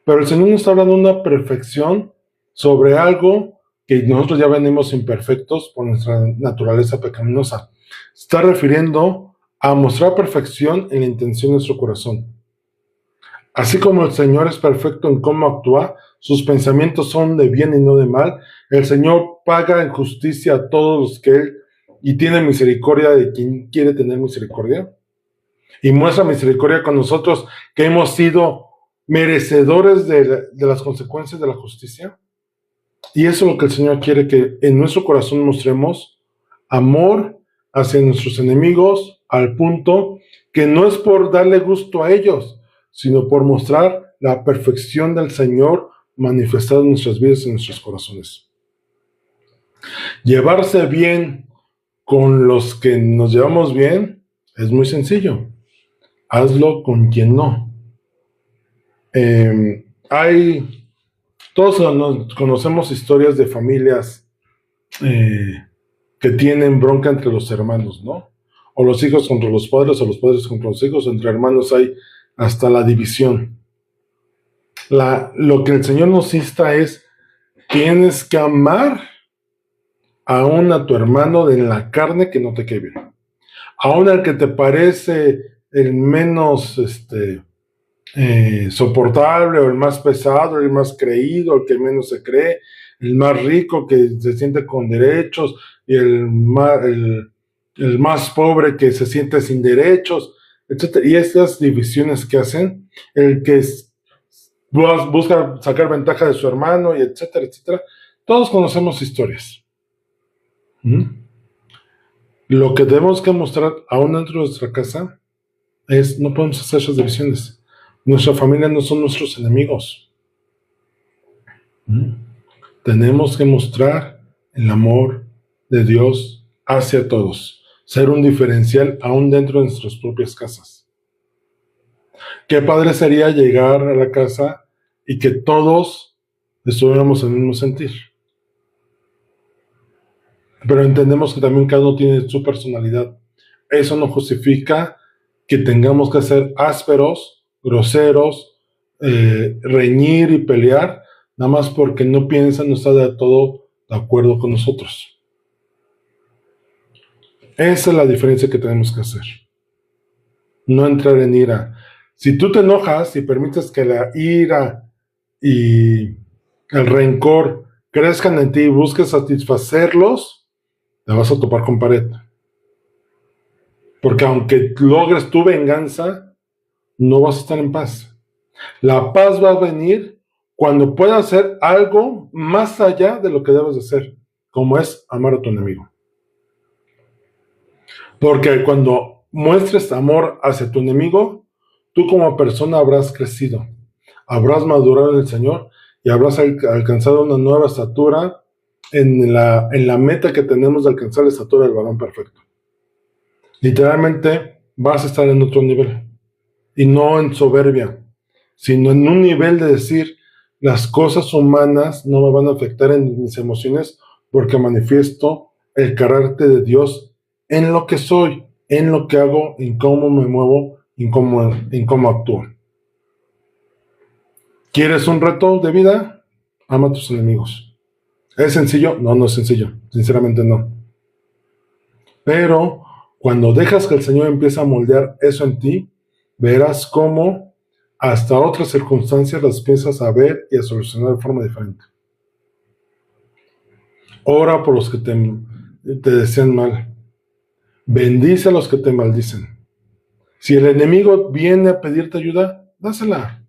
Pero el Señor nos está hablando de una perfección sobre algo que nosotros ya venimos imperfectos por nuestra naturaleza pecaminosa. Se está refiriendo a mostrar perfección en la intención de nuestro corazón. Así como el Señor es perfecto en cómo actúa, sus pensamientos son de bien y no de mal, el Señor paga en justicia a todos los que Él y tiene misericordia de quien quiere tener misericordia. Y muestra misericordia con nosotros que hemos sido merecedores de las consecuencias de la justicia. Y eso es lo que el Señor quiere, que en nuestro corazón mostremos amor hacia nuestros enemigos, al punto que no es por darle gusto a ellos, sino por mostrar la perfección del Señor manifestada en nuestras vidas y en nuestros corazones. Llevarse bien con los que nos llevamos bien es muy sencillo. Hazlo con quien no. Todos conocemos historias de familias que tienen bronca entre los hermanos, ¿no? O los hijos contra los padres, o los padres contra los hijos, entre hermanos hay hasta la división. Lo que el Señor nos insta es, tienes que amar aún a tu hermano de la carne que no te quede bien. Aún al que te parece el menos soportable, o el más pesado, el más creído, el que menos se cree, el más rico que se siente con derechos, y el más pobre que se siente sin derechos, etc. Y estas divisiones que hacen, el que busca sacar ventaja de su hermano, y etcétera, etcétera. Todos conocemos historias. Lo que tenemos que mostrar aún dentro de nuestra casa es, no podemos hacer esas divisiones. Nuestra familia no son nuestros enemigos. Tenemos que mostrar el amor de Dios hacia todos. Ser un diferencial aún dentro de nuestras propias casas. Qué padre sería llegar a la casa y que todos estuviéramos en el mismo sentir. Pero entendemos que también cada uno tiene su personalidad. Eso no justifica que tengamos que ser ásperos, groseros, reñir y pelear, nada más porque no piensan, no está de todo de acuerdo con nosotros. Esa es la diferencia que tenemos que hacer. No entrar en ira. Si tú te enojas y permites que la ira y el rencor crezcan en ti y busques satisfacerlos, te vas a topar con pared. Porque aunque logres tu venganza, no vas a estar en paz. La paz va a venir cuando puedas hacer algo más allá de lo que debes de hacer, como es amar a tu enemigo. Porque cuando muestres amor hacia tu enemigo, tú como persona habrás crecido, habrás madurado en el Señor y habrás alcanzado una nueva estatura en la meta que tenemos de alcanzar la estatura del varón perfecto. Literalmente vas a estar en otro nivel y no en soberbia, sino en un nivel de decir, las cosas humanas no me van a afectar en mis emociones porque manifiesto el carácter de Dios en lo que soy, en lo que hago, en cómo me muevo, en cómo actúo. ¿Quieres un reto de vida? Ama a tus enemigos. ¿Es sencillo? No, no es sencillo. Sinceramente no. Pero cuando dejas que el Señor empiece a moldear eso en ti, verás cómo hasta otras circunstancias las empiezas a ver y a solucionar de forma diferente. Ora por los que te desean mal. Bendice a los que te maldicen. Si el enemigo viene a pedirte ayuda, dásela.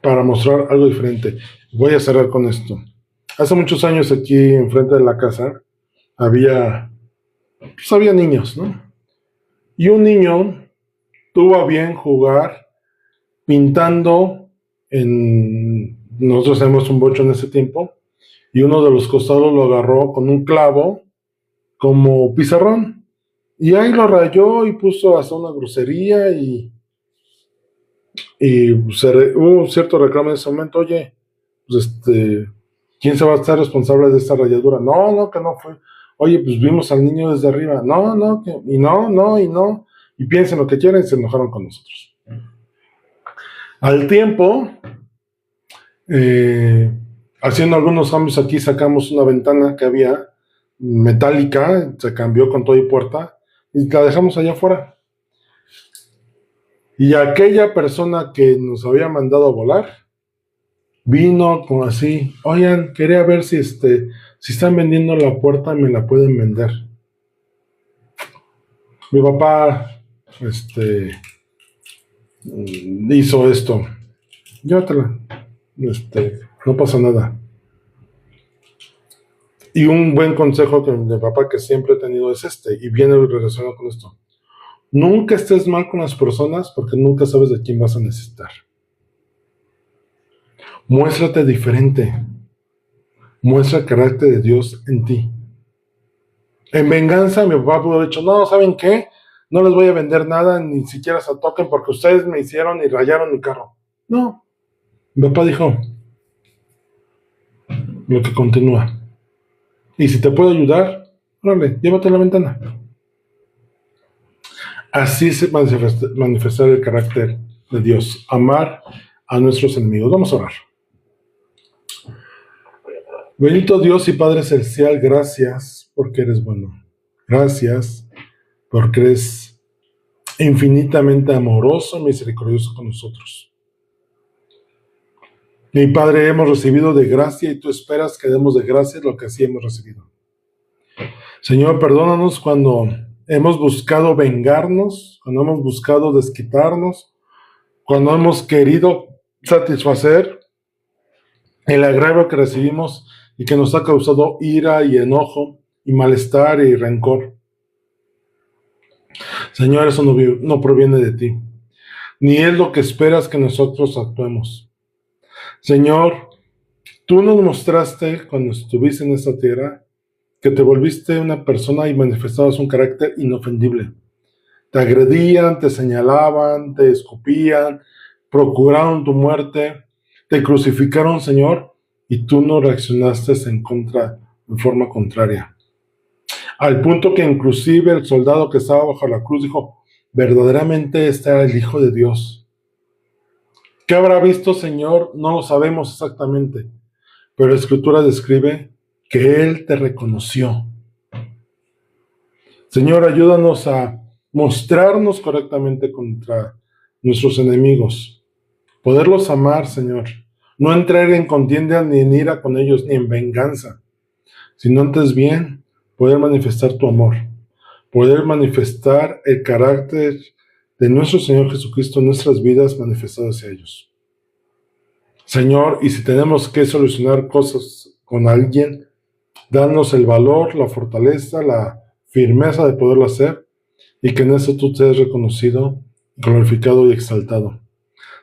Para mostrar algo diferente. Voy a cerrar con esto. Hace muchos años aquí enfrente de la casa había niños, ¿no? Y un niño tuvo a bien jugar pintando nosotros tenemos un bocho en ese tiempo, y uno de los costados lo agarró con un clavo como pizarrón, y ahí lo rayó y puso hasta una grosería, y hubo un cierto reclamo en ese momento. Oye, pues ¿quién se va a estar responsable de esta rayadura? No, que no fue. Oye, pues vimos al niño desde arriba. No, y no. Y piensen lo que quieran, y se enojaron con nosotros. Al tiempo, haciendo algunos cambios aquí, sacamos una ventana que había metálica, se cambió con todo y puerta, y la dejamos allá afuera. Y aquella persona que nos había mandado a volar vino como así, oigan, quería ver si están vendiendo la puerta, me la pueden vender. Mi papá hizo esto. Llévatela. No pasa nada. Y un buen consejo de mi papá que siempre he tenido es y viene relacionado con esto. Nunca estés mal con las personas porque nunca sabes de quién vas a necesitar. Muéstrate diferente. Muestra el carácter de Dios en ti. En venganza, mi papá pudo haber dicho, no, ¿saben qué? No les voy a vender nada, ni siquiera se toquen porque ustedes me hicieron y rayaron mi carro. No. Mi papá dijo, lo que continúa. Y si te puedo ayudar, órale, llévate a la ventana. Así se manifestar el carácter de Dios. Amar a nuestros enemigos. Vamos a orar. Bendito Dios y Padre Celestial, gracias porque eres bueno. Gracias porque eres infinitamente amoroso y misericordioso con nosotros. Mi Padre, hemos recibido de gracia y tú esperas que demos de gracia lo que así hemos recibido. Señor, perdónanos cuando hemos buscado vengarnos, cuando hemos buscado desquitarnos, cuando hemos querido satisfacer el agravio que recibimos y que nos ha causado ira y enojo y malestar y rencor. Señor, eso no proviene de ti, ni es lo que esperas que nosotros actuemos. Señor, tú nos mostraste cuando estuviste en esta tierra que te volviste una persona y manifestabas un carácter inofendible. Te agredían, te señalaban, te escupían, procuraron tu muerte, te crucificaron, Señor, y tú no reaccionaste en forma contraria. Al punto que inclusive el soldado que estaba bajo la cruz dijo, verdaderamente este era el Hijo de Dios. ¿Qué habrá visto, Señor? No lo sabemos exactamente, pero la Escritura describe que Él te reconoció. Señor, ayúdanos a mostrarnos correctamente contra nuestros enemigos, poderlos amar, Señor, no entrar en contienda ni en ira con ellos, ni en venganza, sino antes bien poder manifestar tu amor, poder manifestar el carácter de nuestro Señor Jesucristo en nuestras vidas manifestadas hacia ellos. Señor, y si tenemos que solucionar cosas con alguien, danos el valor, la fortaleza, la firmeza de poderlo hacer, y que en eso tú seas reconocido, glorificado y exaltado.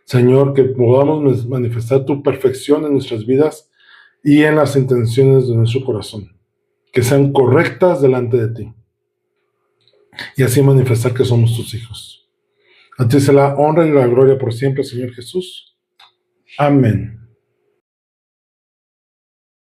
Señor, que podamos manifestar tu perfección en nuestras vidas y en las intenciones de nuestro corazón, que sean correctas delante de ti, y así manifestar que somos tus hijos. A ti sea la honra y la gloria por siempre, Señor Jesús. Amén.